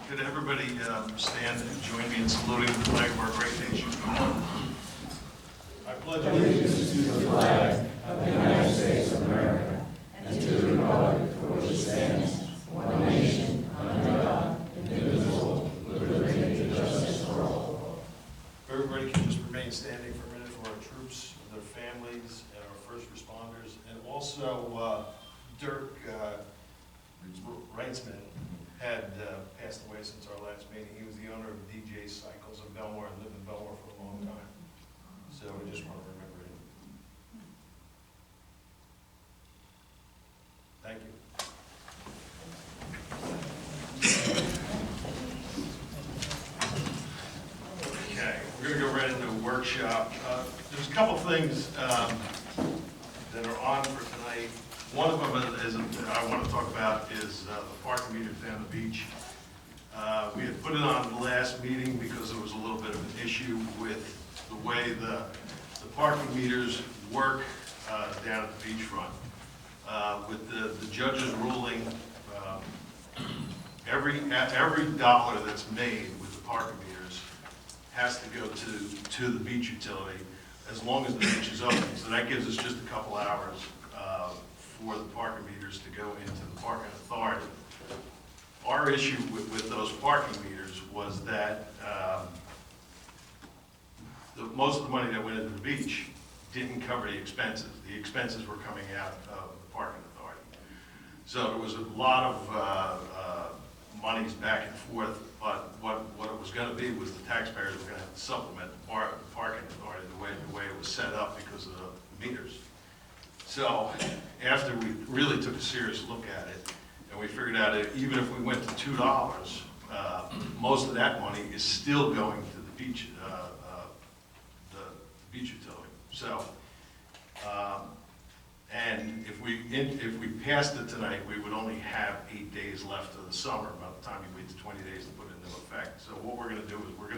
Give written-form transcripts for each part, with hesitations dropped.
Could everybody stand and join me in saluting the flag of our great nation? I pledge allegiance to the flag of the United States of America and to the republic for which it stands, one nation, under God, indivisible, with liberty and justice for all. Everybody can just remain standing for a minute for our troops, their families, and our first responders, and also Dirk Reitzman had passed away since our last meeting. He was the owner of DJ Cycles in Belmar and lived in Belmar for a long time. So we just want to remember him. Thank you. Okay, we're going to go right into a workshop. There's a couple things that are on for tonight. One of them is I want to talk about is the parking meters down the beach. We had put it on the last meeting because there was a little bit of an issue with the way the parking meters work down at the beachfront. With the judge's ruling, every dollar that's made with the parking meters has to go to the beach utility as long as the beach is open. So that gives us just a couple hours for the parking meters to go into the parking authority. Our issue with those parking meters was that most of the money that went into the beach didn't cover the expenses. The expenses were coming out of the parking authority. So there was a lot of monies back and forth, but what it was going to be was the taxpayers were going to have to supplement the parking authority the way it was set up because of the meters. So after we really took a serious look at it, and we figured out that even if we went to $2, most of that money is still going to the beach utility. So, and if we passed it tonight, we would only have 8 days left of the summer by the time you wait to 20 days to put it into effect. So what we're going to do is we're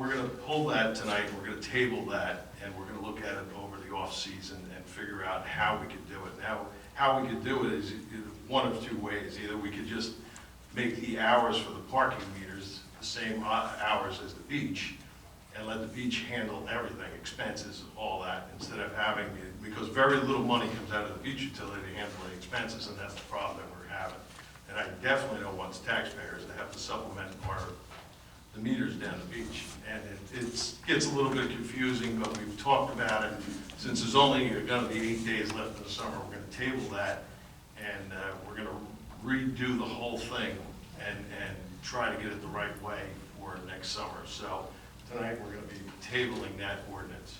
going to pull that tonight. We're going to table that, and we're going to look at it over the off season and figure out how we could do it. Now, how we could do it is one of two ways. Either we could just make the hours for the parking meters the same hours as the beach, and let the beach handle everything, expenses, all that, instead of having, because very little money comes out of the beach utility to handle the expenses, and that's the problem that we're having. And I definitely don't want taxpayers to have to supplement the meters down the beach. And it gets a little bit confusing, but we've talked about it. Since there's only going to be 8 days left in the summer, we're going to table that, and we're going to redo the whole thing and try to get it the right way for next summer. So tonight we're going to be tabling that ordinance.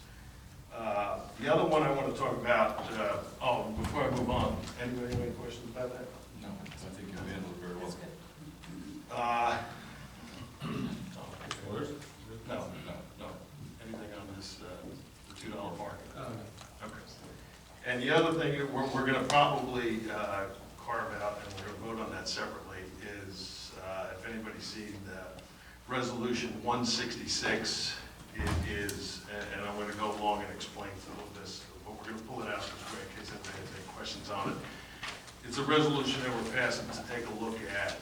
The other one I want to talk about, before I move on, anybody have any questions about that? No, I think you handled it very well. No. Anything on this, the $2 parking? Okay. And the other thing that we're going to probably carve out, and we're going to vote on that separately, is if anybody's seen the Resolution 166, it is, and I'm going to go along and explain some of this, but we're going to pull it out this way in case anybody has any questions on it. It's a resolution that we're passing to take a look at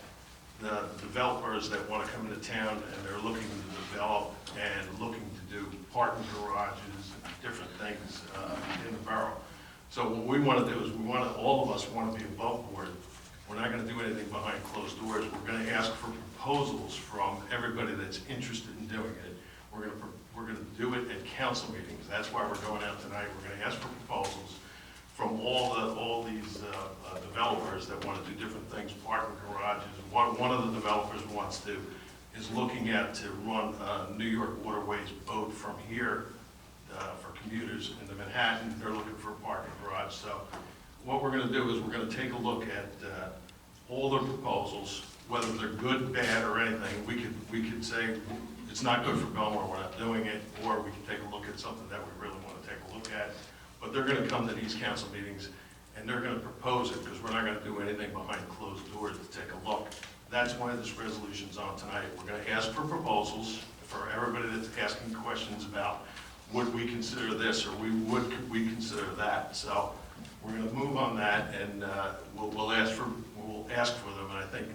the developers that want to come into town and they're looking to develop and looking to do parking garages and different things in the borough. So what we want to do is all of us want to be above board. We're not going to do anything behind closed doors. We're going to ask for proposals from everybody that's interested in doing it. We're going to do it at council meetings. That's why we're going out tonight. We're going to ask for proposals from all these developers that want to do different things, parking garages. One of the developers is looking at to run a New York Waterways boat from here for commuters into Manhattan. They're looking for a parking garage. So what we're going to do is we're going to take a look at all their proposals, whether they're good, bad, or anything. We could say it's not good for Belmar, we're not doing it, or we can take a look at something that we really want to take a look at. But they're going to come to these council meetings and they're going to propose it because we're not going to do anything behind closed doors to take a look. That's why this resolution's on tonight. We're going to ask for proposals for everybody that's asking questions about would we consider this or could we consider that. So we're going to move on that, and we'll ask for them. And I think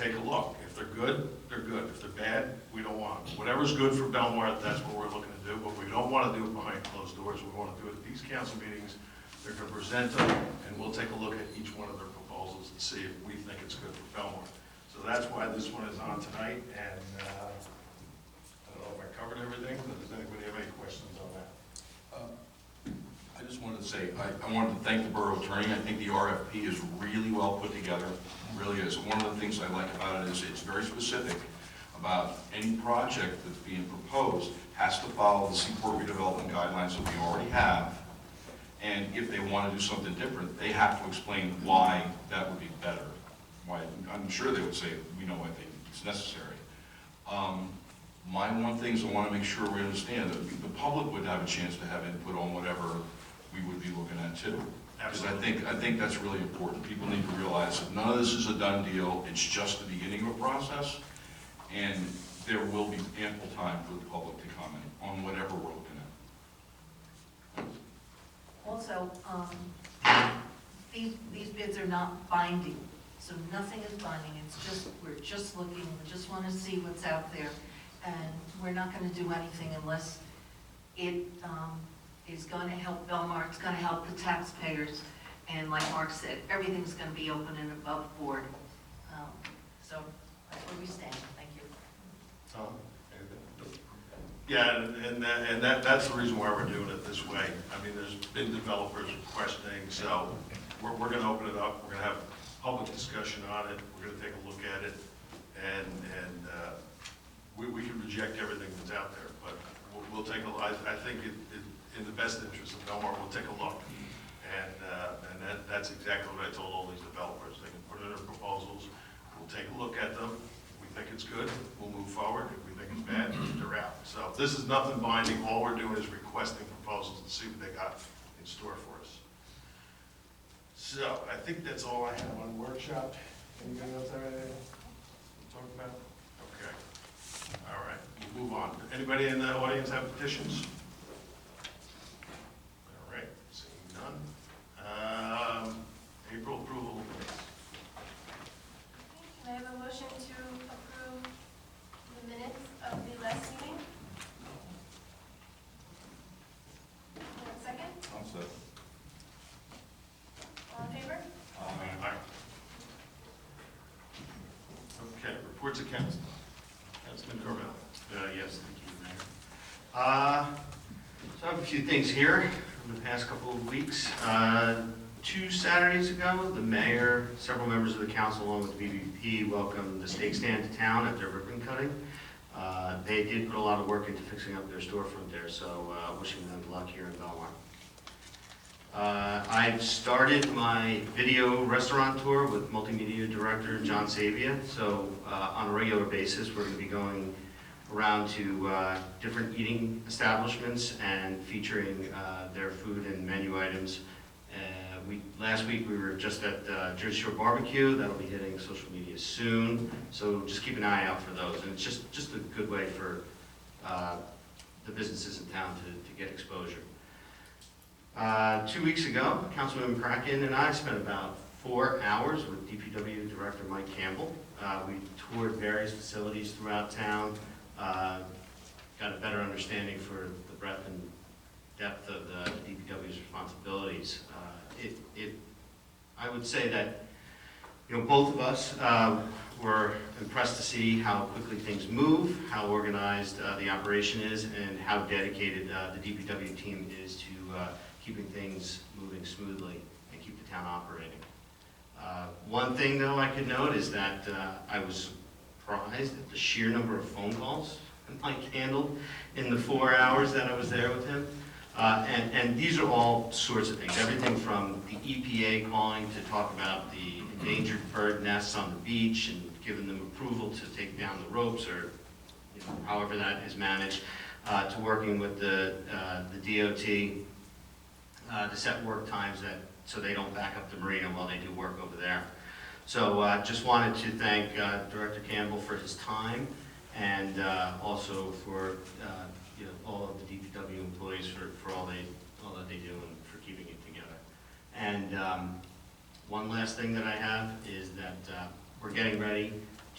take a look. If they're good, they're good. If they're bad, we don't want them. Whatever's good for Belmar, that's what we're looking to do, but we don't want to do it behind closed doors. We want to do it at these council meetings. They're going to present them, and we'll take a look at each one of their proposals and see if we think it's good for Belmar. So that's why this one is on tonight, and I don't know if I covered everything, but does anybody have any questions on that? I just wanted to say, I wanted to thank the borough attorney. I think the RFP is really well put together, really is. One of the things I like about it is it's very specific about any project that's being proposed has to follow the Seaport redevelopment guidelines that we already have. And if they want to do something different, they have to explain why that would be better. Why, I'm sure they would say, we know why it's necessary. My one thing is I want to make sure we understand that the public would have a chance to have input on whatever we would be looking at too. Because I think that's really important. People need to realize that none of this is a done deal. It's just the beginning of a process, and there will be ample time for the public to comment on whatever we're looking at. Also, these bids are not binding, so nothing is binding. It's just, we're just looking, we just want to see what's out there, and we're not going to do anything unless it is going to help Belmar, it's going to help the taxpayers, and like Mark said, everything's going to be open and above board. So that's where we stand. Thank you. Tom? Anything? Yeah, and that's the reason why we're doing it this way. I mean, there's been developers questioning, so we're going to open it up. We're going to have public discussion on it. We're going to take a look at it, and we can reject everything that's out there, but we'll take a look. I think in the best interest of Belmar, we'll take a look, and that's exactly what I told all these developers. They can put in their proposals. We'll take a look at them. If we think it's good, we'll move forward. If we think it's bad, they're out. So this is nothing binding. All we're doing is requesting proposals to see what they got in store for us. So I think that's all I have on workshop. Anybody else have anything to talk about? Okay. All right, we'll move on. Anybody in the audience have petitions? All right, seeing none. April approval of minutes. Can I have a motion to approve the minutes of the last meeting? One second. I'm set. All in favor? Aye. Okay, reports of council. Councilman Corbell. Yes, thank you, Mayor. So I have a few things here from the past couple of weeks. 2 Saturdays ago, the mayor, several members of the council, along with BBP, welcomed the steak stand to town at their ribbon cutting. They did put a lot of work into fixing up their storefront there, so wishing them luck here in Belmar. I've started my video restaurant tour with multimedia director John Savia. So on a regular basis, we're going to be going around to different eating establishments and featuring their food and menu items. Last week we were just at Jersey Shore Barbecue. That'll be hitting social media soon. So just keep an eye out for those. And it's just a good way for the businesses in town to get exposure. 2 weeks ago, Councilman Kraken and I spent about 4 hours with DPW Director Mike Campbell. We toured various facilities throughout town, got a better understanding for the breadth and depth of the DPW's responsibilities. I would say that, both of us were impressed to see how quickly things move, how organized the operation is, and how dedicated the DPW team is to keeping things moving smoothly and keep the town operating. One thing, though, I could note is that I was surprised at the sheer number of phone calls Mike handled in the 4 hours that I was there with him. And these are all sorts of things, everything from the EPA calling to talk about the endangered bird nests on the beach and giving them approval to take down the ropes, or however that is managed, to working with the DOT to set work times so they don't back up the marina while they do work over there. So just wanted to thank Director Campbell for his time, and also for all of the DPW employees for all that they do and for keeping it together. And one last thing that I have is that we're getting ready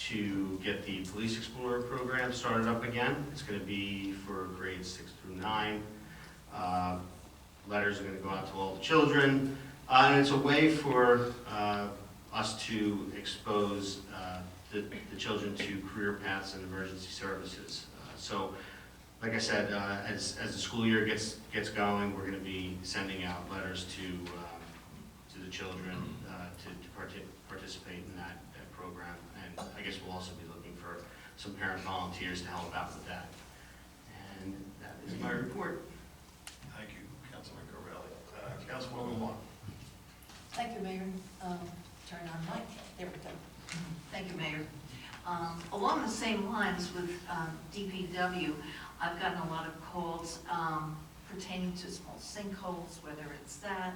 to get the Police Explorer program started up again. It's going to be for grades 6 through 9. Letters are going to go out to all the children, and it's a way for us to expose the children to career paths and emergency services. So, like I said, as the school year gets going, we're going to be sending out letters to the children to participate in that program, and I guess we'll also be looking for some parent volunteers to help out with that. And that is my report. Thank you, Councilman Corvelli. Councilwoman Wong. Thank you, Mayor. Turn on mic. There we go. Thank you, Mayor. Along the same lines with DPW, I've gotten a lot of calls pertaining to small sinkholes, whether it's that,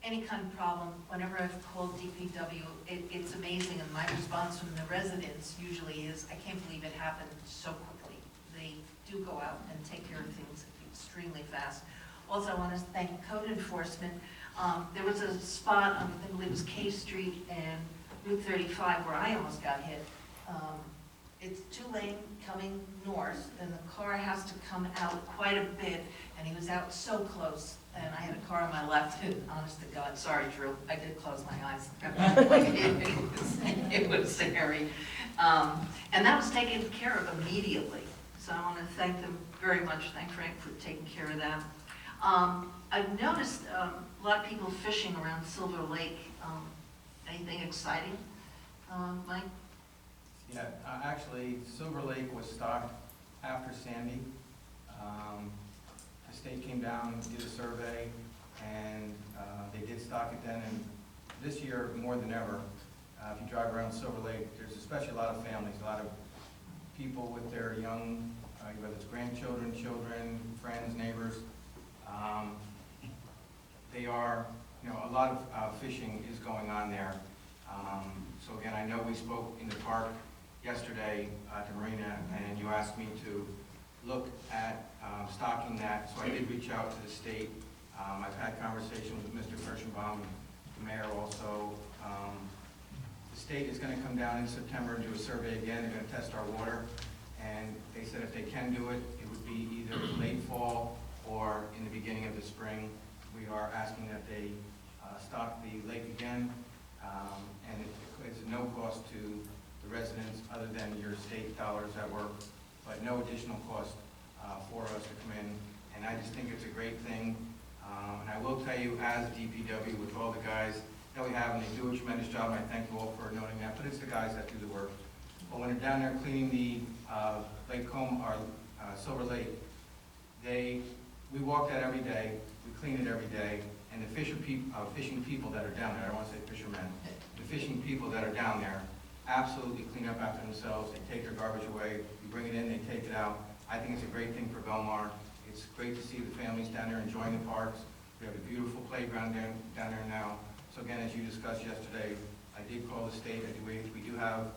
any kind of problem. Whenever I've called DPW, it's amazing, and my response from the residents usually is, I can't believe it happened so quickly. They do go out and take care of things extremely fast. Also, I want to thank code enforcement. There was a spot on, I believe it was K Street and Route 35 where I almost got hit. It's 2-lane coming north, and the car has to come out quite a bit, and he was out so close, and I had a car on my left, and honest to God, sorry, Drew, I did close my eyes. It was scary. And that was taken care of immediately, so I want to thank them very much. Thank Frank for taking care of that. I've noticed a lot of people fishing around Silver Lake. Anything exciting, Mike? Yeah, actually, Silver Lake was stocked after Sandy. The state came down, did a survey, and they did stock it then. And this year, more than ever, if you drive around Silver Lake, there's especially a lot of families, a lot of people with their young, whether it's grandchildren, children, friends, neighbors. They are, a lot of fishing is going on there. So again, I know we spoke in the park yesterday at the marina, and you asked me to look at stocking that, so I did reach out to the state. I've had conversations with Mr. Kirschenbaum, the mayor also. The state is going to come down in September and do a survey again. They're going to test our water, and they said if they can do it, it would be either late fall or in the beginning of the spring. We are asking that they stock the lake again, and it's no cost to the residents other than your state dollars at work, but no additional cost for us to come in. And I just think it's a great thing. And I will tell you, as DPW, with all the guys that we have, and they do a tremendous job, and I thank you all for noting that, but it's the guys that do the work. But when they're down there cleaning the Lake Combe, or Silver Lake, we walk that every day, we clean it every day, and the fishing people that are down there, I don't want to say fishermen, the fishing people that are down there absolutely clean up after themselves. They take their garbage away, you bring it in, they take it out. I think it's a great thing for Belmar. It's great to see the families down there enjoying the parks. We have a beautiful playground down there now. So again, as you discussed yesterday, I did call the state. We do have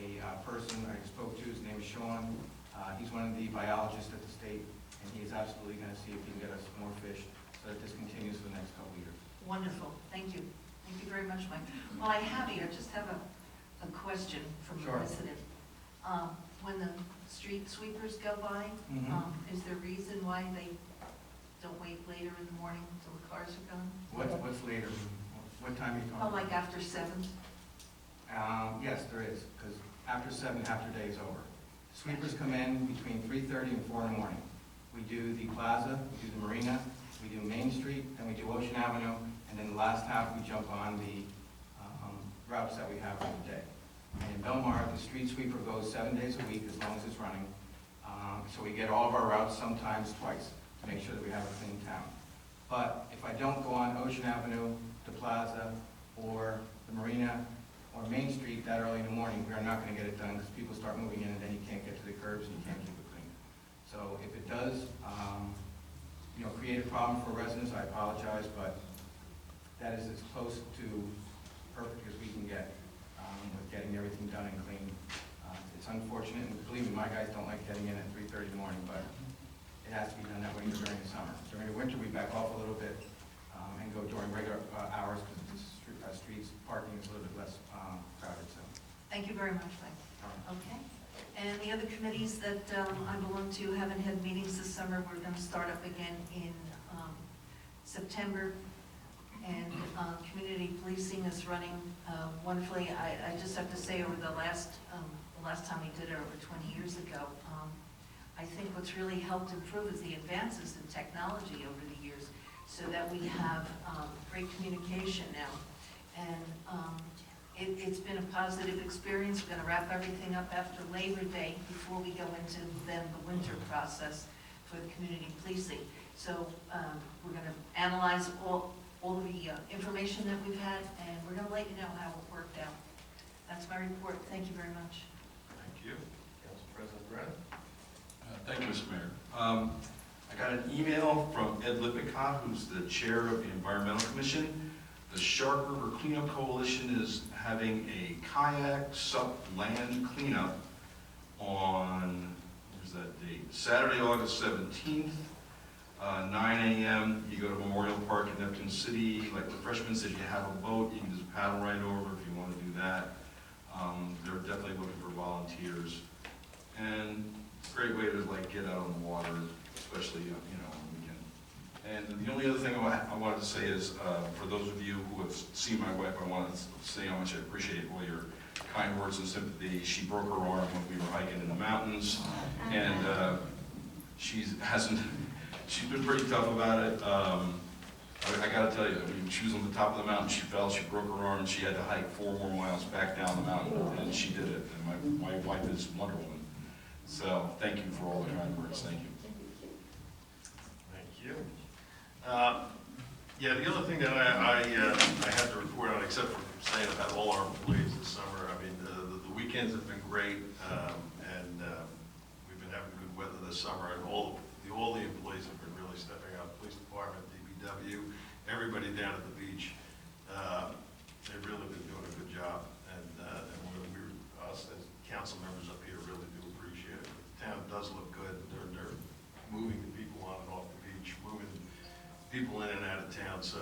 a person I spoke to. His name is Sean. He's one of the biologists at the state, and he is absolutely going to see if he can get us more fish so that this continues for the next couple of years. Wonderful. Thank you. Thank you very much, Mike. Well, I have here, I just have a question from a Sure. resident. When the street sweepers go by, is there a reason why they don't wait later in the morning until the cars are gone? What's later? What time are you talking Oh, like after 7? Yes, there is, because after 7, half their day is over. Sweepers come in between 3:30 and 4 in the morning. We do the plaza, we do the marina, we do Main Street, then we do Ocean Avenue, and then the last half we jump on the routes that we have for the day. And in Belmar, the street sweeper goes 7 days a week as long as it's running. So we get all of our routes sometimes twice to make sure that we have a clean town. But if I don't go on Ocean Avenue, the plaza, or the marina, or Main Street that early in the morning, we are not going to get it done because people start moving in and then you can't get to the curbs and you can't keep it clean. So if it does, create a problem for residents, I apologize, but that is as close to perfect as we can get with getting everything done and clean. It's unfortunate, and believe me, my guys don't like getting in at 3:30 in the morning, but it has to be done that way during the summer. During the winter, we back off a little bit and go during regular hours because the streets parking is a little bit less Thank you very much, Mike. Okay. And the other committees that I belong to haven't had meetings this summer. We're going to start up again in September. And community policing is running wonderfully. I just have to say, over the last time we did it over 20 years ago, I think what's really helped improve is the advances in technology over the years, so that we have great communication now. And it's been a positive experience. We're going to wrap everything up after Labor Day before we go into then the winter process for the community policing. So we're going to analyze all the information that we've had, and we're going to let you know how it worked out. That's my report. Thank you very much. Thank you. Council President Brennan? Thank you, Mr. Mayor. I got an email from Ed Lippincott, who's the chair of the Environmental Commission. The Shark River Cleanup Coalition is having a kayak sup land cleanup on, where's that date? Saturday, August 17th, 9 a.m. You go to Memorial Park in Neptune City. Like refreshments, if you have a boat, you can just paddle right over if you want to do that. They're definitely looking for volunteers. And it's a great way to like get out on the water, especially on the weekend. And the only other thing I wanted to say is, for those of you who have seen my wife, I wanted to say how much I appreciate all your kind words and sympathy. She broke her arm when we were hiking in the mountains, and she's been pretty tough about it. I got to tell you, I mean, she was on the top of the mountain, she fell, she broke her arm, and she had to hike 4 more miles back down the mountain, and she did it. And my wife is Wonder Woman. So thank you for all the kind words. Thank you. Thank you. Yeah, the other thing that I have to report on, except for saying about all our employees this summer, I mean, the weekends have been great, and we've been having good weather this summer, and all the employees have been really stepping up. Police department, DPW, everybody down at the beach, they've really been doing a good job, and us as council members up here really do appreciate it. The town does look good. They're moving the people on and off the beach, moving people in and out of town, so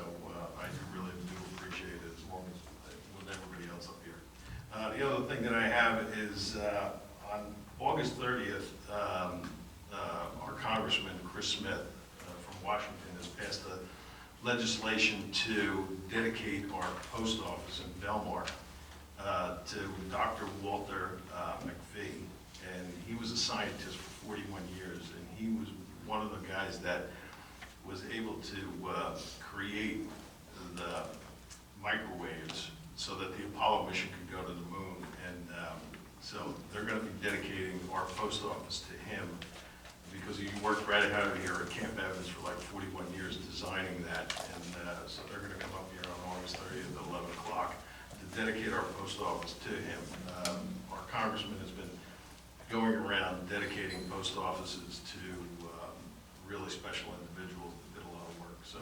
I really do appreciate it, as long as with everybody else up here. The other thing that I have is on August 30th, our Congressman Chris Smith from Washington has passed a legislation to dedicate our post office in Belmar to Dr. Walter McPhee, and he was a scientist for 41 years, and he was one of the guys that was able to create the microwaves so that the Apollo mission could go to the moon, and so they're going to be dedicating our post office to him, because he worked right out here at Camp Evans for like 41 years designing that, and so they're going to come up here on August 30th at 11 o'clock to dedicate our post office to him. Our congressman has been going around dedicating post offices to really special individuals that did a lot of work. So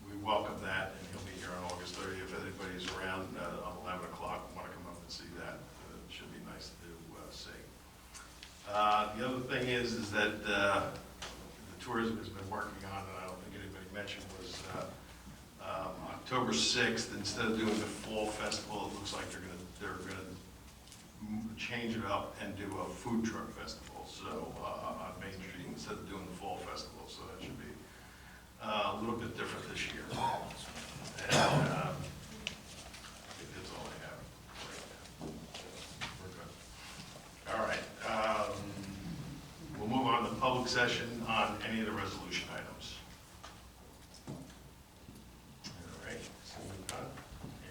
we welcome that, and he'll be here on August 30th. If anybody's around at 11 o'clock and want to come up and see that, it should be nice to see. The other thing is that the tourism has been working on, and I don't think anybody mentioned, was October 6th, instead of doing the fall festival, it looks like they're gonna change it up and do a food truck festival. So on Main Street, instead of doing the fall festival, so that should be a little bit different this year. And I think that's all I have right now. We're good. All right. We'll move on to public session on any of the resolution items. All right. So we've got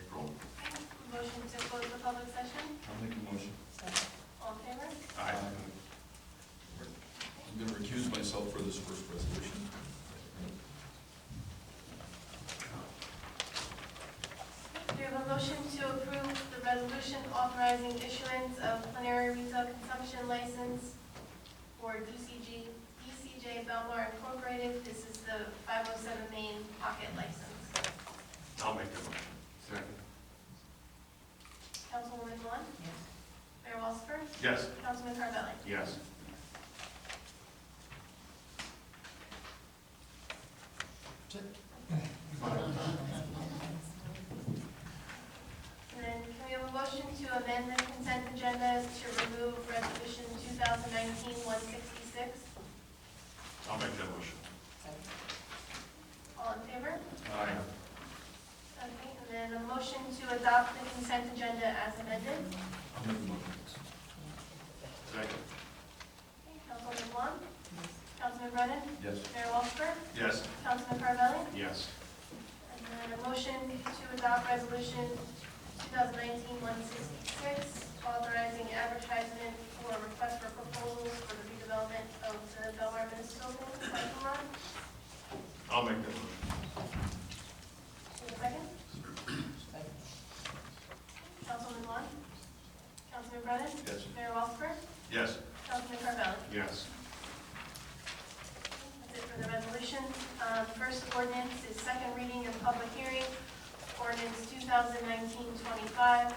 April. Motion to close the public session. I'll make a motion. All in favor? Aye. I'm going to recuse myself for this first resolution. We have a motion to approve the resolution authorizing issuance of plenary retail consumption license for DCJ Belmar Incorporated. This is the 507 Main Pocket License. I'll make the motion. Second. Councilwoman Vaughn? Yes. Mayor Walsifer? Yes. Councilman Carvelli? Yes. And then can we have a motion to amend amend the consent agenda to remove resolution 2019-166. I'll make that motion. All in favor? Aye. Okay, and then a motion to adopt the consent agenda as amended. I'll make the motion. Second. Okay, Councilman Juan? Councilman Brennan? Yes. Mayor Walker? Yes. Councilman Carvelli? Yes. And then a motion to adopt resolution 2019-166, authorizing advertisement for request for proposals for the redevelopment of the Belmar Municipal Parking Lot. I'll make that motion. Need a second? Councilman Juan? Councilman Brennan? Yes. Mayor Walker? Yes. Councilman Carvelli? Yes. That's it for the resolution. First ordinance is second reading and public hearing. Ordinance 2019-25.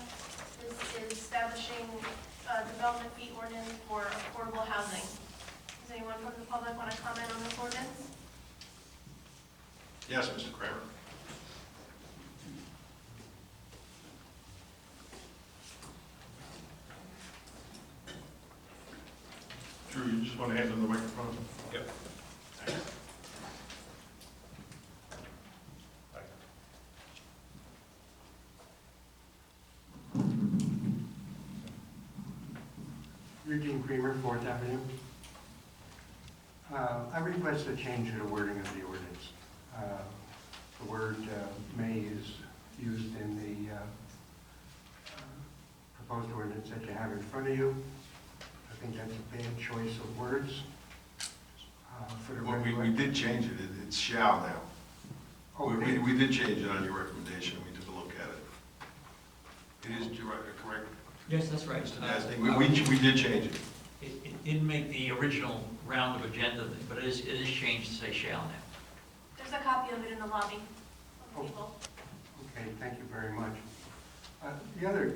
This is establishing development fee ordinance for affordable housing. Does anyone from the public want to comment on this ordinance? Yes, Mr. Kramer. Drew, you just want to hand him the microphone? Yep. Thanks. Eugene Creamer, Fourth Avenue. I request a change in the wording of the ordinance. The word "may" is used in the proposed ordinance that you have in front of you. I think that's a bad choice of words. For the Well, we regular- did change it. It's shall now. Oh, We did change it on your recommendation. We took a look at it. It is correct, Yes, that's right. Mr. Nasty? We did change it. It didn't make the original round of agenda thing, but it is changed to say shall now. There's a copy of it in the lobby for people. Okay, thank you very much. The other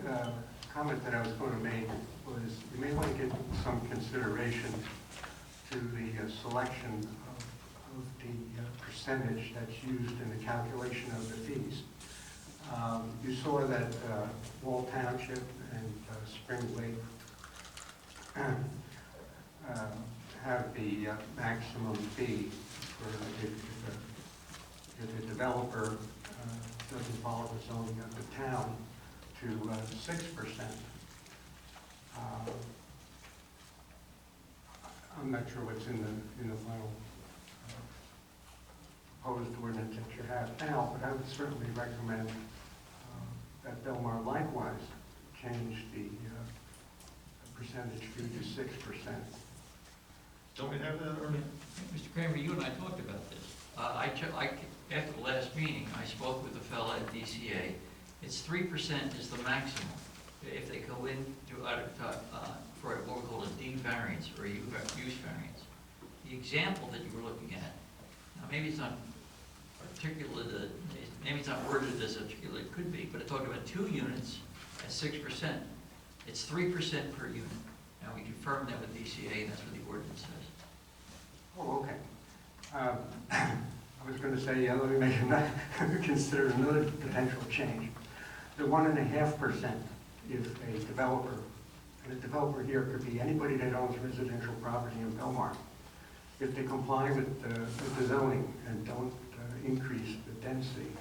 comment that I was going to make was you may want to give some consideration to the selection of the percentage that's used in the calculation of the fees. You saw that Wall Township and Spring Lake have the maximum fee for if the developer doesn't follow the zoning of the town to 6%. I'm not sure what's in the final proposed ordinance that you have now, but I would certainly recommend that Belmar likewise change the percentage fee to 6%. Don't we have that already? Mr. Kramer, you and I talked about this. After the last meeting, I spoke with the fella at DCA. It's 3% is the maximum. If they go in to for what we call a D variance or a use variance. The example that you were looking at, now maybe it's not articulate, maybe it's not worded as articulate it could be, but it talked about 2 units at 6%. It's 3% per unit. Now, we confirmed that with DCA, and that's what the ordinance says. Oh, okay. I was going to say, let me make consider another potential change. The 1.5%, if a developer, and a developer here could be anybody that owns residential property in Belmar, if they comply with the zoning and don't increase the density,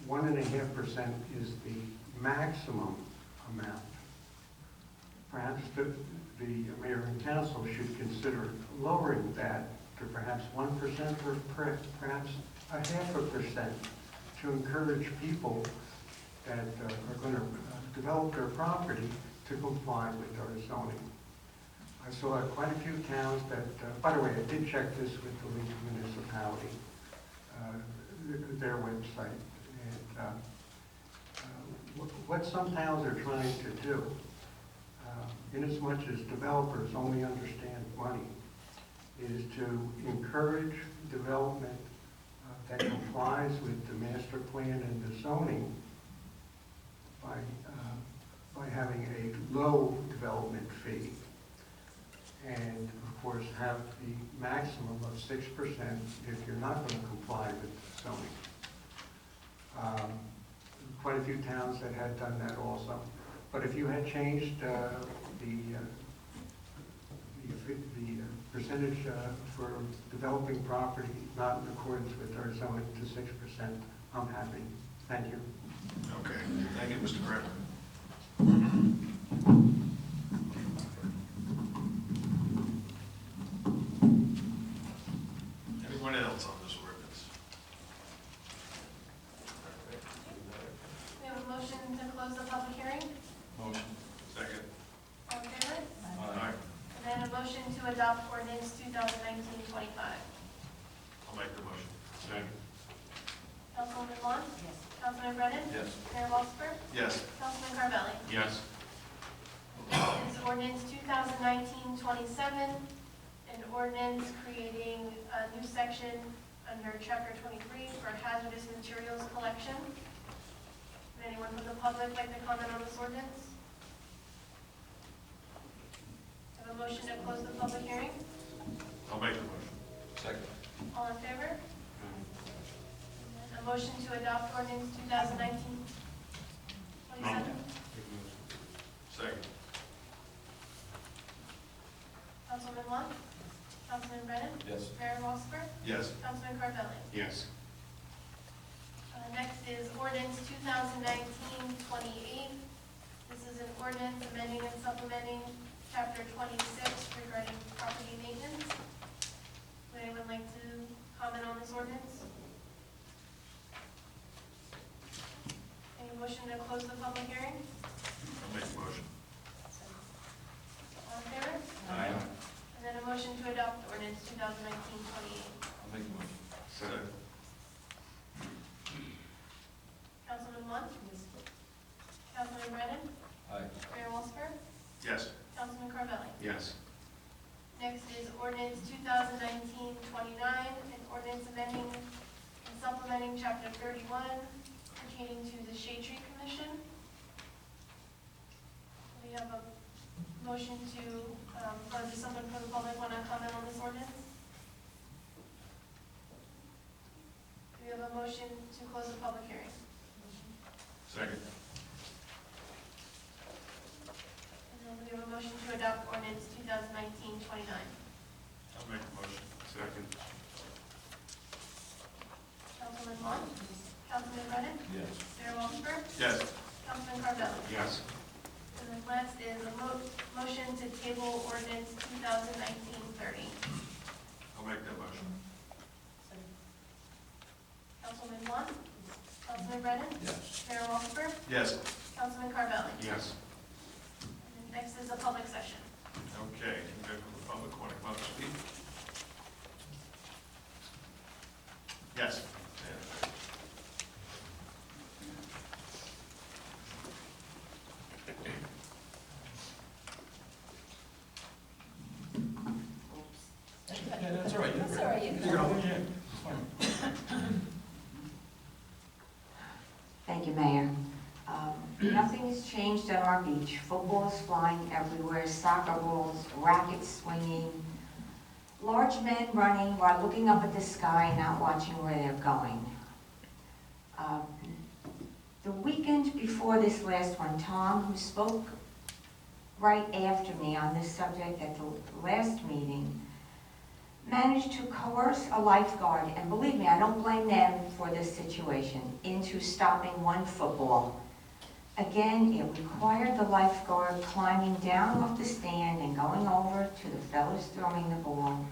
1.5% is the maximum amount. Perhaps the mayor and council should consider lowering that to perhaps 1% or perhaps 0.5% to encourage people that are going to develop their property to comply with our zoning. I saw quite a few towns that, by the way, I did check this with the League Municipality, their website, and what some towns are trying to do, inasmuch as developers only understand money, is to encourage development that complies with the master plan and the zoning by having a low development fee, and of course have the maximum of 6% if you're not going to comply with zoning. Quite a few towns that had done that also. But if you had changed the percentage for developing property not in accordance with our zoning to 6%, I'm happy. Thank you. Okay, thank you, Mr. Griffin. Anyone else on this ordinance? We have a motion to close the public hearing. Motion. Second. All in favor? Aye. And then a motion to adopt ordinance 2019-25. I'll make the motion. Second. Councilwoman Vaughn? Yes. Councilman Brennan? Yes. Mayor Walker? Yes. Councilman Carvelli? Yes. This is ordinance 2019-27, an ordinance creating a new section under chapter 23 for hazardous materials collection. Would anyone from the public like to comment on this ordinance? Have a motion to close the public hearing? I'll make the motion. Second. All in favor? A motion to adopt ordinance 2019-27? Second. Councilman Vaughn? Councilman Brennan? Yes. Mayor Walker? Yes. Councilman Carvelli? Yes. Next is ordinance 2019-28. This is an ordinance amending and supplementing chapter 26 regarding property maintenance. Would anyone like to comment on this ordinance? Any motion to close the public hearing? I'll make the motion. All in favor? Aye. And then a motion to adopt ordinance 2019-28. I'll make the motion. Second. Councilman Vaughn? Councilman Brennan? Aye. Mayor Walker? Yes. Councilman Carvelli? Yes. Next is ordinance 2019-29, an ordinance amending and supplementing chapter 31 pertaining to the Shade Tree Commission. We have a motion to, or does someone from the public want to comment on this ordinance? Do we have a motion to close the public hearing? Second. And then we have a motion to adopt ordinance 2019-29. I'll make the motion. Second. Councilman Vaughn? Councilman Brennan? Yes. Mayor Walker? Yes. Councilman Carvelli? Yes. And then last is a motion to table ordinance 2019-30. I'll make that motion. Councilman Vaughn? Councilman Brennan? Yes. Mayor Walker? Yes. Councilman Carvelli? Yes. And then next is a public session. Okay, anybody from the public want to come up and speak? Yes. Yeah, that's all right. That's all right, you can- You're on, yeah, it's fine. Thank you, Mayor. Nothing has changed at our beach. Football is flying everywhere, soccer balls, rackets swinging, large men running while looking up at the sky, not watching where they're going. The weekend before this last one, Tom, who spoke right after me on this subject at the last meeting, managed to coerce a lifeguard, and believe me, I don't blame them for this situation, into stopping one football. Again, it required the lifeguard climbing down off the stand and going over to the fellows throwing the ball,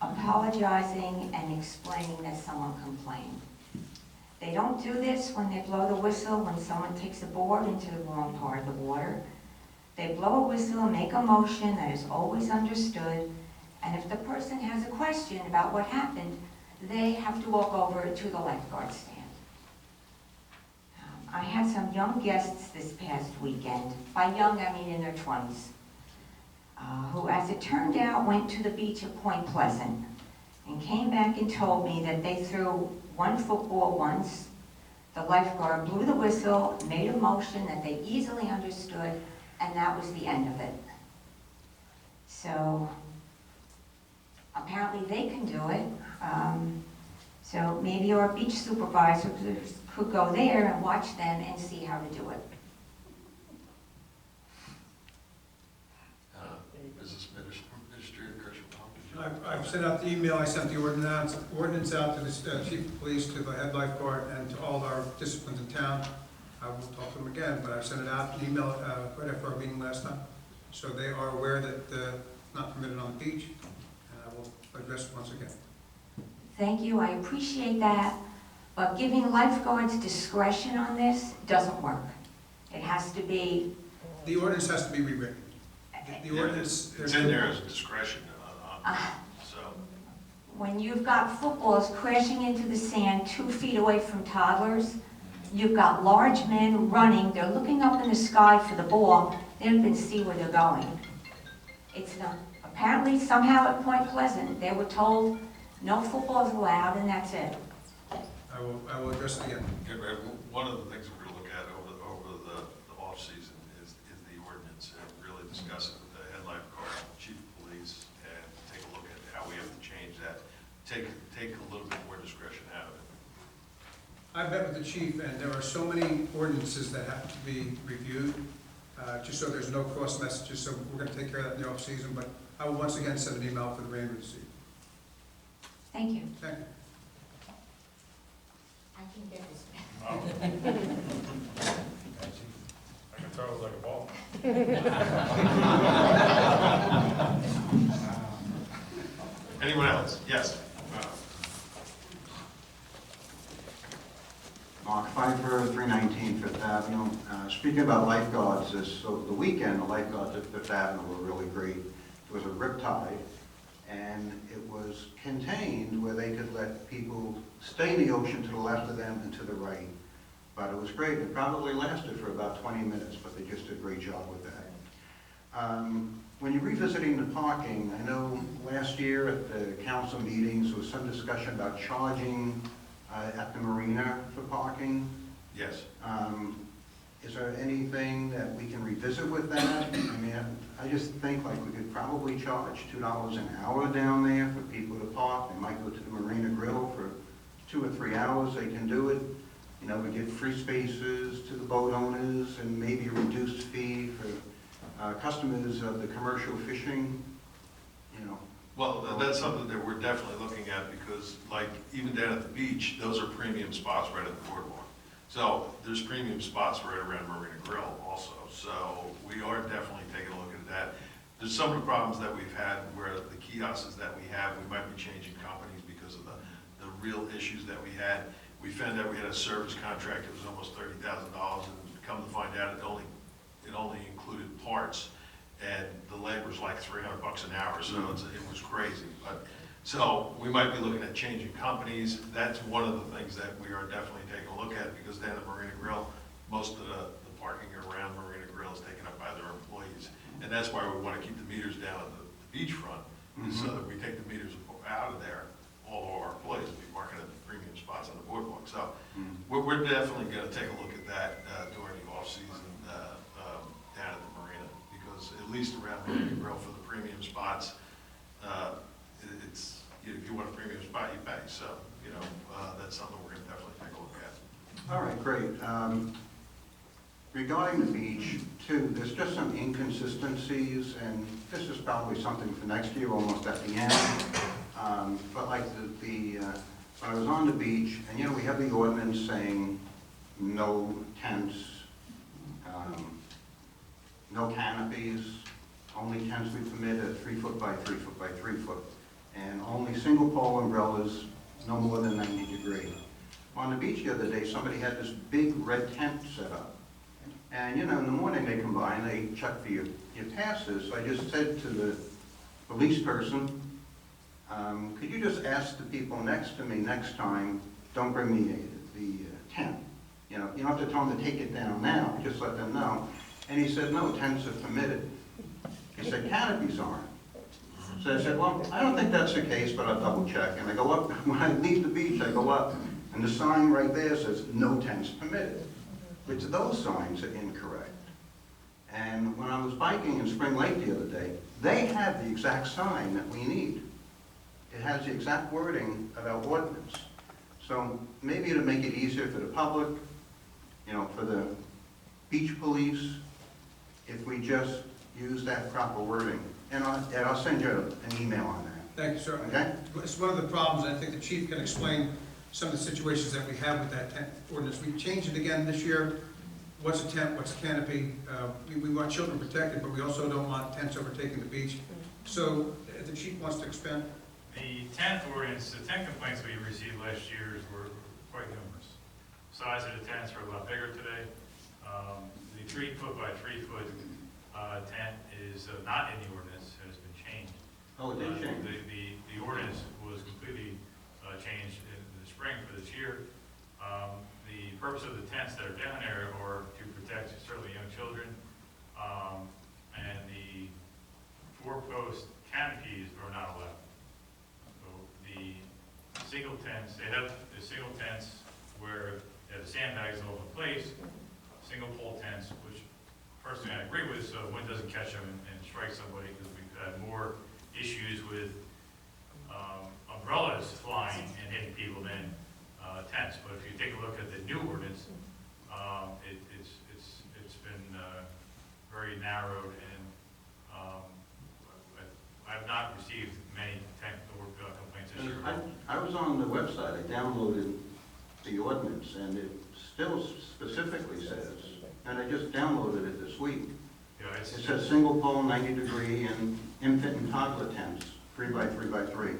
apologizing and explaining that someone complained. They don't do this when they blow the whistle when someone takes a board into the wrong part of the water. They blow a whistle and make a motion that is always understood, and if the person has a question about what happened, they have to walk over to the lifeguard stand. I had some young guests this past weekend, by young I mean in their 20s, who, as it turned out, went to the beach at Point Pleasant and came back and told me that they threw one football once. The lifeguard blew the whistle, made a motion that they easily understood, and that was the end of it. So apparently they can do it. So maybe our beach supervisors could go there and watch them and see how to do it. sent out the email, I sent the ordinance out to the chief of police, to the head lifeguard, and to all of our disciplines in town. I will talk to them again, but I sent it out, an email, right after our meeting last time. So they are aware that it's not permitted on the beach, and I will address it once again. Thank you, I appreciate that, but giving lifeguards discretion on this doesn't work. It has to be, The ordinance has to be rewritten. The Yeah, ordinance. it's in there as a discretion, so. when you've got footballs crashing into the sand 2 feet away from toddlers, you've got large men running, they're looking up in the sky for the ball, they don't even see where they're going. It's not, apparently somehow at Point Pleasant, they were told no footballs allowed and that's it. I will address it again. Yeah, but one of the things we're going to look at over the off-season is the ordinance, and really discuss it with the head lifeguard, chief of police, and take a look at how we have to change that, take a little bit more discretion out of it. I met with the chief, and there are so many ordinances that have to be reviewed, just so there's no cross messages, so we're going to take care of that in the off-season, but I will once again send an email for the rain receipt. Thank you. Thank you. I can get this. I can throw it like a ball. Anyone else? Yes. Mark Pfeiffer, 319 Fifth Avenue. Speaking about lifeguards, so the weekend, the lifeguards at Fifth Avenue were really great. It was a riptide, and it was contained where they could let people stay in the ocean to the left of them and to the right. But it was great. It probably lasted for about 20 minutes, but they just did a great job with that. When you're revisiting the parking, I know last year at the council meetings, there was some discussion about charging at the marina for parking. Yes. Is there anything that we can revisit with that? I mean, I just think like we could probably charge $2 an hour down there for people to park. They might go to the Marina Grill for 2 or 3 hours. They can do it. You know, we give free spaces to the boat owners and maybe a reduced fee for customers of the commercial fishing, you know. Well, that's something that we're definitely looking at, because like even down at the beach, those are premium spots right at the boardwalk. So there's premium spots right around Marina Grill also. So we are definitely taking a look at that. There's some of the problems that we've had where the kiosks that we have, we might be changing companies because of the real issues that we had. We found out we had a service contract that was almost $30,000, and come to find out it only included parts, and the labor was like $300 an hour, so it was crazy. But so we might be looking at changing companies. That's one of the things that we are definitely taking a look at, because down at Marina Grill, most of the parking around Marina Grill is taken up by their employees, and that's why we want to keep the meters down at the beachfront, so that we take the meters out of there. All of our employees will be parking at the premium spots on the boardwalk. So we're definitely going to take a look at that during the off-season down at the marina, because at least around Marina Grill for the premium spots, it's, if you want a premium spot, you pay. So, you know, that's something we're going to definitely take a look at. All right, great. Regarding the beach, too, there's just some inconsistencies, and this is probably something for next year, almost at the end. But like when I was on the beach, and you know, we have the ordinance saying no tents, no canopies, only tents we permit at 3 foot by 3 foot by 3 foot, and only single pole umbrellas no more than 90 degrees. On the beach the other day, somebody had this big red tent set up. And you know, in the morning they come by and they check for your passes. So I just said to the police person, could you just ask the people next to me next time, don't bring me the tent. You know, you don't have to tell them to take it down now, just let them know. And he said, no, tents are permitted. He said, canopies aren't. So I said, well, I don't think that's the case, but I'll double check. And I go up, when I leave the beach, I go up, and the sign right there says, no tents permitted. Which those signs are incorrect. And when I was biking in Spring Lake the other day, they have the exact sign that we need. It has the exact wording of our ordinance. So maybe it'll make it easier for the public, you know, for the beach police, if we just use that proper wording. And I'll send you an email on that. Thank you, sir. Okay? It's one of the problems, and I think the chief can explain some of the situations that we have with that tent ordinance. We changed it again this year. What's a tent, what's a canopy? We want children protected, but we also don't want tents overtaking the beach. So if the chief wants to expand. The tent ordinance, the tent complaints we received last year were quite numerous. Size of the tents are a lot bigger today. The 3 foot by 3 foot tent is not in the ordinance, it has been changed. Oh, it did change. The ordinance was completely changed in the spring for this year. The purpose of the tents that are down there are to protect certainly young children, and the 4-post canopies are not allowed. So the single tents, they have the single tents where they have the sandbags all in place, single pole tents, which personally I agree with, so wind doesn't catch them and strike somebody, because we've had more issues with umbrellas flying and hitting people than tents. But if you take a look at the new ordinance, it's been very narrowed, and I've not received many tent complaints this year. I was on the website, I downloaded the ordinance, and it still specifically says, and I just downloaded it this week. Yeah, It says single pole, 90 degree, and infant and toddler tents, 3 by 3 by 3.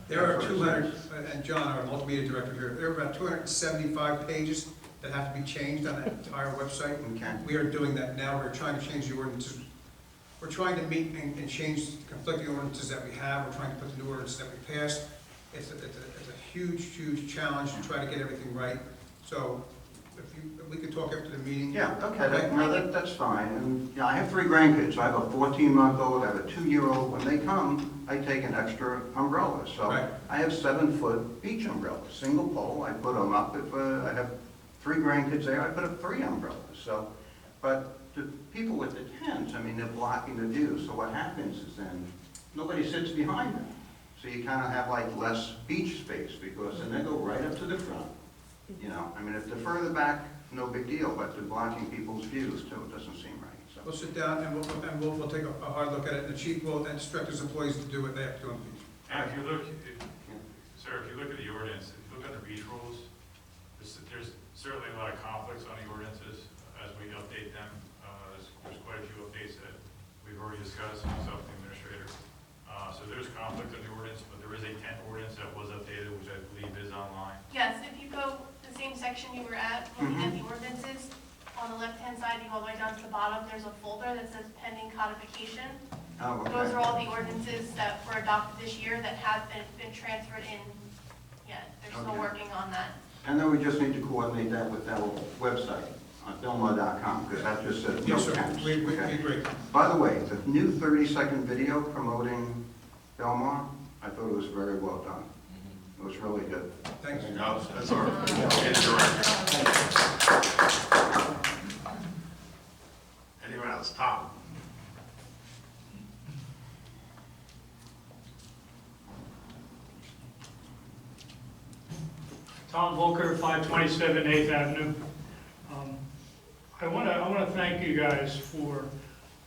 There are 200, and John, our multimedia director here, there are about 275 pages that have to be changed on that entire website. Okay. We are doing that now. We're trying to change the ordinances. We're trying to meet and change conflicting ordinances that we have. We're trying to put the new ordinances that we passed. It's a huge challenge to try to get everything right. So if we could talk after the meeting. Yeah, okay, that's fine. And I have 3 grandkids. I have a 14-month-old, I have a 2-year-old. When they come, I take an extra umbrella. So Right. I have 7-foot beach umbrellas, single pole. I put them up. If I have 3 grandkids there, I put up 3 umbrellas. So, but the people with the tents, I mean, they're blocking the view. So what happens is then nobody sits behind them. So you kind of have like less beach space, because then they go right up to the front. You know, I mean, if they're further back, no big deal, but they're blocking people's views too. It doesn't seem right. So. We'll sit down and we'll take a hard look at it. And the chief will instruct his employees to do what they have to do on the beach. And if you look, sir, if you look at the ordinance, if you look at the beach rules, there's certainly a lot of conflicts on the ordinances as we update them. There's quite a few updates that we've already discussed, myself and the administrator. So there's conflict in the ordinance, but there is a tent ordinance that was updated, which I believe is online. Yes, if you go the same section you were at, looking at the ordinances, on the left-hand side, you go all the way down to the bottom, there's a folder that says pending codification. Oh, okay. Those are all the ordinances that were adopted this year that have been transferred in yet. They're still Okay. working on that. And then we just need to coordinate that with our website on Belmar.com, because that just says no Yes, sir. tents. We Okay. agree. By the way, the new 30-second video promoting Belmar, I thought it was very well done. It was really good. Thanks. No, that's our director. Anyone else? Tom? Tom Volker, 527 8th Avenue. I want to thank you guys for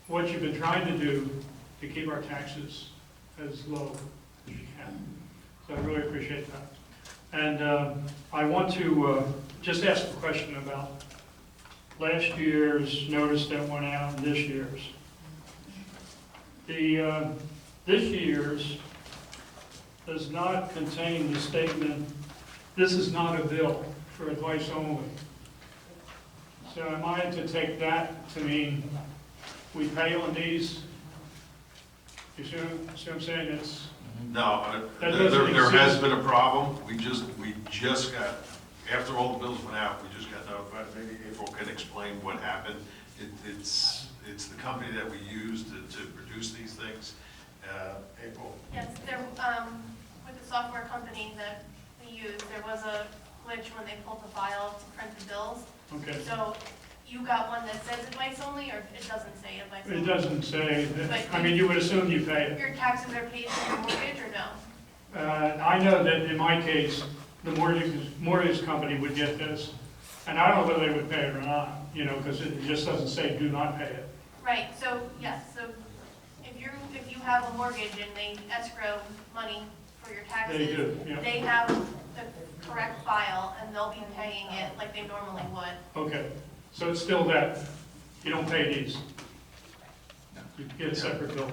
what you've been trying to do to keep our taxes as low as you can. So I really appreciate that. And I want to just ask a question about last year's notice that went out and this year's. This year's does not contain the statement, "This is not a bill for advice only." So am I to take that to mean we pay on these? You see what I'm saying? It's, No, That doesn't there has exist. been a problem. We just got, after all the bills went out, we just got notified. Maybe April can explain what happened. It's the company that we use to produce these things. April? Yes, there, with the software company that we use, there was a glitch when they pulled the file to print the bills. okay. So you got one that says advice only, or it doesn't say advice only? It doesn't say, that. I mean, you would assume you pay it. Your taxes are paid for your mortgage or no? I know that in my case, the mortgage company would get this, and I don't know whether they would pay it or not, you know, because it just doesn't say do not pay it. Right, so, yes, so if if you have a mortgage and they escrow money for your taxes. They do, yeah. They have the correct file and they'll be paying it like they normally would. Okay, so it's still that, you don't pay these. You get a separate bill.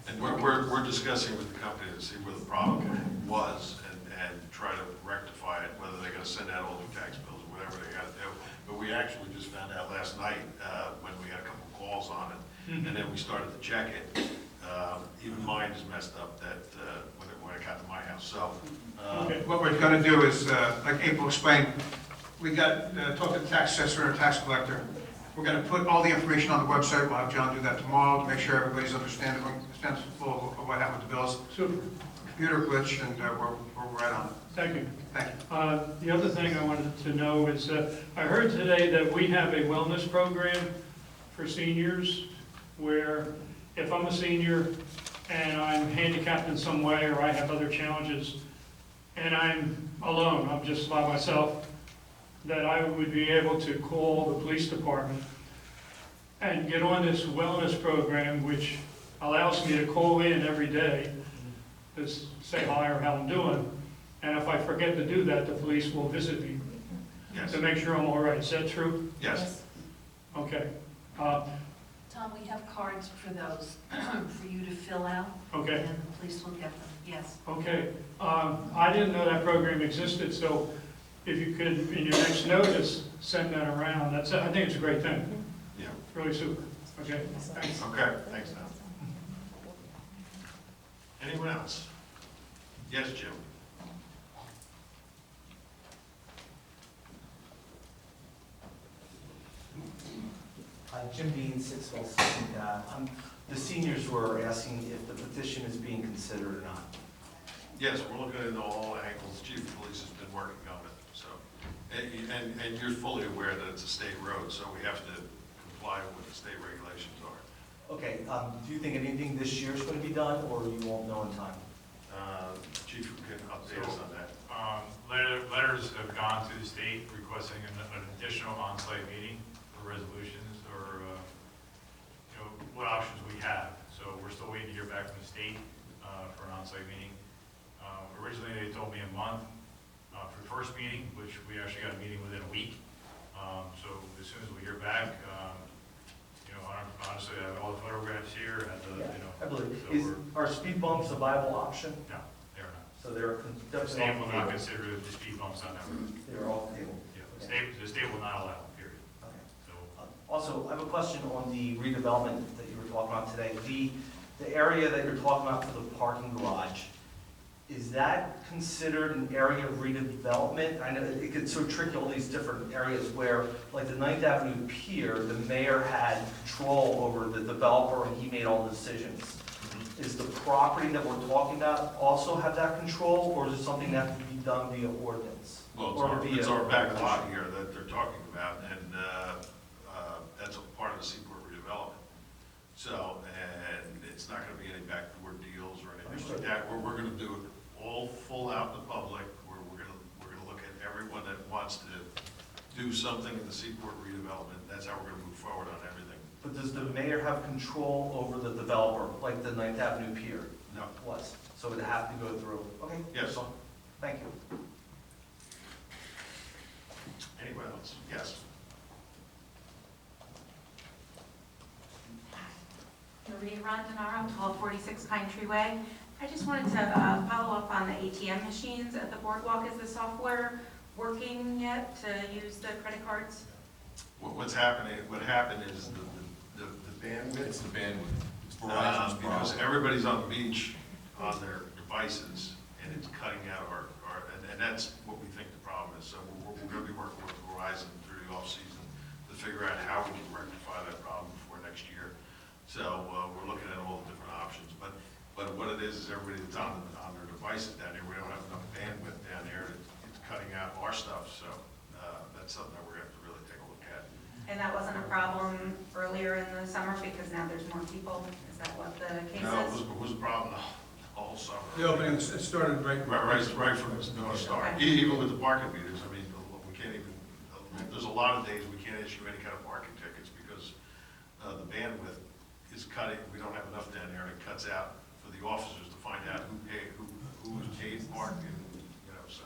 And we're discussing with the company to see where the problem was and try to rectify it, whether they're gonna send out all new tax bills or whatever they gotta do. But we actually just found out last night, when we had a couple calls on it, and then we started to check it. Even mine is messed up that, when it got to my house, so. Okay. What we're gonna do is, like April explained, we got, talked to the tax assessor and tax collector. We're gonna put all the information on the website, we'll have John do that tomorrow to make sure everybody's understandable of what happened with the bills. Super, Computer glitch, and we're right on it. thank you. Thank you. The other thing I wanted to know is, I heard today that we have a wellness program for seniors where if I'm a senior and I'm handicapped in some way or I have other challenges and I'm alone, I'm just by myself, that I would be able to call the police department and get on this wellness program, which allows me to call in every day to say hi or how I'm doing. And if I forget to do that, the police will visit me Yes, to make sure I'm all right. Is that true? yes. Okay. Tom, we have cards for those, for you to fill out. Okay. And the police will get them, yes. Okay. I didn't know that program existed, so if you could, in your next notice, send that around. I think it's a great thing. Yeah, Really super. Okay, thanks. okay, thanks, Tom. Anyone else? Yes, Jim? Jim Bean, 606. The seniors were asking if the petition is being considered or not. Yes, we're looking into all angles. Chief of Police has been working on it, so. And you're fully aware that it's a state road, so we have to comply with what the state regulations are. Okay, do you think anything this year is going to be done, or you won't know in time? Chief can update us on that. Letters have gone to the state requesting an additional on-site meeting for resolutions or, what options we have. So we're still waiting to hear back from the state for an on-site meeting. Originally, they told me a month for the first meeting, which we actually got a meeting within a week. So as soon as we hear back, honestly, I have all the photographs here and I believe. So Are speed bumps a viable option? no, they're not. So they're The state will not consider the speed bumps on that road. They're all table. Yeah, the state will not allow, period. Okay. So, Also, I have a question on the redevelopment that you were talking about today. The area that you're talking about for the parking garage, is that considered an area of redevelopment? I know it gets so tricky, all these different areas where, like the 9th Avenue Pier, the mayor had control over the developer and he made all the decisions. Is the property that we're talking about also have that control, or is it something that can be done via ordinance? Well, it's our back lot here that they're talking about, and that's a part of the Seaport redevelopment. So, and it's not gonna be any backdoor deals or anything like that. We're gonna do it all full out in the public. We're gonna look at everyone that wants to do something in the Seaport redevelopment. That's how we're gonna move forward on everything. But does the mayor have control over the developer, like the 9th Avenue Pier No. was? So it would have to go through, okay? Yes. that's all. Thank you. Anyone else? Yes. Maria Rondinaro, 1246 Pine Tree Way. I just wanted to follow up on the ATM machines at the boardwalk. Is the software working yet to use the credit cards? What happened is the bandwidth. It's the bandwidth. It's Verizon's Because problem. everybody's on the beach on their devices, and it's cutting out and that's what we think the problem is. So we're gonna be working with Verizon through the off-season to figure out how we can rectify that problem before next year. So, we're looking at all the different options, but what it is everybody that's on their devices down there, we don't have enough bandwidth down there, it's cutting out our stuff, so, that's something that we're gonna have to really take a look at. And that wasn't a problem earlier in the summer because now there's more people? Is that what the case No, is? it was a problem all summer. The opening, it started right Right from the start. Okay. Even with the parking meters, I mean, we can't even, there's a lot of days we can't issue any kind of parking tickets because the bandwidth is cutting, we don't have enough down there, and it cuts cuts out for the officers to find out who was paid park, and, you know, so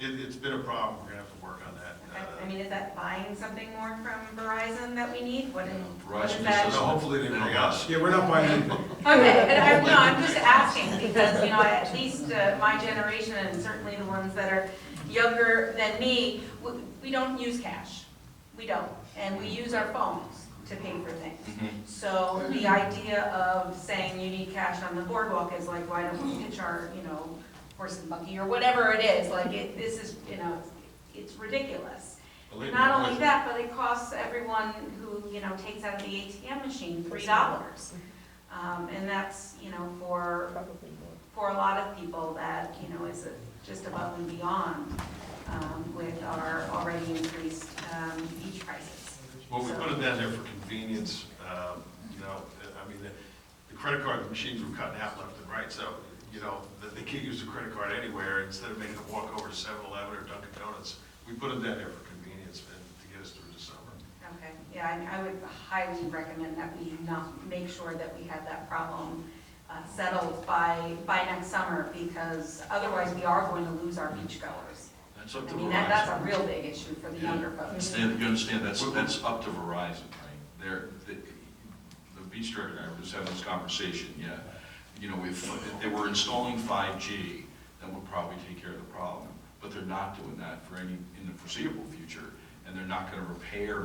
it's been a problem. We're gonna have to work on that. I mean, is that buying something more from Verizon that we need? What Verizon is that? is- So hopefully they bring us. Yeah, we're not buying anything. Okay, and I'm just asking because, you know, at least my generation and certainly the ones that are younger than me, we don't use cash. We don't. And we use our phones to pay for things. So the idea of saying you need cash on the boardwalk is like, why don't we hitch our, you know, horse and buggy or whatever it is. Like, this is, you know, it's ridiculous. Believe me, Not it only wasn't. that, but it costs everyone who, you know, takes out of the ATM machine $3. And that's, you know, for a lot of people that, you know, is just above and beyond with our already increased beach prices. Well, we put it down there for convenience, you know, I mean, the credit card machines were cutting out left and right, so, you know, they can't use the credit card anywhere. Instead of making them walk over to 7-Eleven or Dunkin' Donuts, we put them down there for convenience and to get us through the summer. Okay, yeah, I would highly recommend that we not make sure that we have that problem settled by next summer, because otherwise we are going to lose our beachgoers. That's up to I mean, Verizon. that's a real big issue for the younger folks. You understand, that's up to Verizon, right? The beach director and I were just having this conversation, yeah. You know, if they were installing 5G, that would probably take care of the problem. But they're not doing that in the foreseeable future, and they're not gonna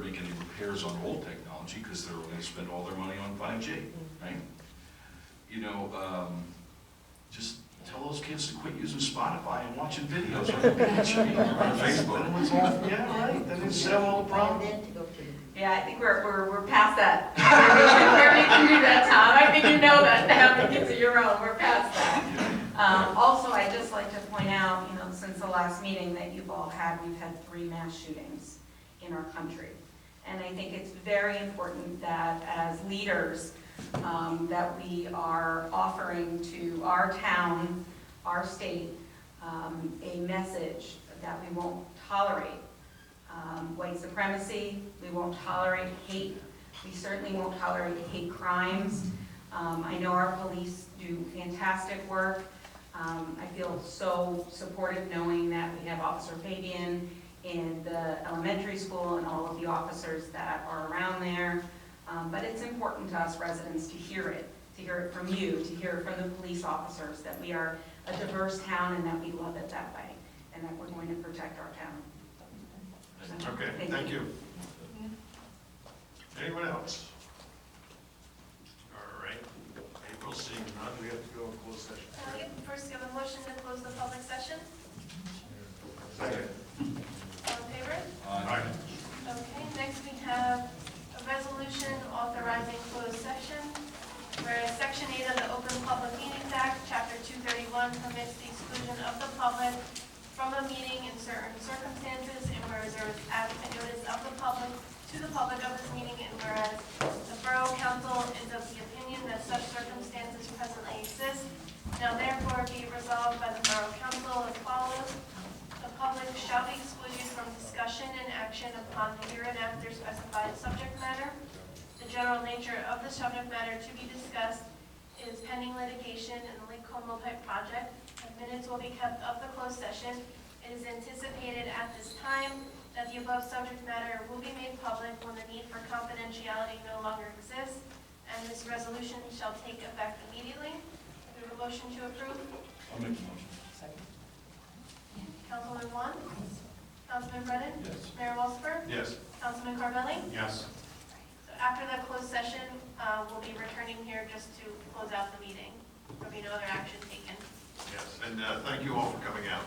make any repairs on old technology, because they're gonna spend all their money on 5G, right? You know, just tell those kids to quit using Spotify and watching videos on the beach, on Facebook. Yeah, right, that is all the problem. Yeah, I think we're past that. Where you can do that, Tom. I think you know that, having kids of your own, we're past that. Also, I'd just like to point out, you know, since the last meeting that you've all had, we've had 3 mass shootings in our country. And I think it's very important that as leaders, that we are offering to our town, our state, a message that we won't tolerate white supremacy, we won't tolerate hate, we certainly won't tolerate hate crimes. I know our police do fantastic work. I feel so supported knowing that we have Officer Fabian in the elementary school and all of the officers that are around there. But it's important to us residents to hear it from you, to hear it from the police officers, that we are a diverse town and that we love it that way, and that we're going to protect our town. Okay, thank you. Anyone else? All right, April, seeing none, we have to go in closed session. First, give a motion to close the public session. Second. All in favor? Aye. Okay, next we have a resolution authorizing closed session, whereas Section 8 of the Open Public Meetings Act, Chapter 231, permits the exclusion of the public from a meeting in certain circumstances, and whereas there was adequate notice of the public to the public of this meeting, and whereas the Borough Council is of the opinion that such circumstances presently exist, now therefore be resolved by the Borough Council as follows. The public shall be excluded from discussion and action upon the hereinafter specified subject matter. The general nature of the subject matter to be discussed is pending litigation in the Lake Como Pipe project. Minutes will be kept of the closed session. It is anticipated at this time that the above subject matter will be made public when the need for confidentiality no longer exists, and this resolution shall take effect immediately. Do we have a motion to approve? I'll make the motion. Councilman Juan? Councilman Brennan? Yes. Mayor Walsifer? Yes. Councilman Carvelli? Yes. So after the closed session, we'll be returning here just to close out the meeting. There'll be no other action taken. Yes, and thank you all for coming out.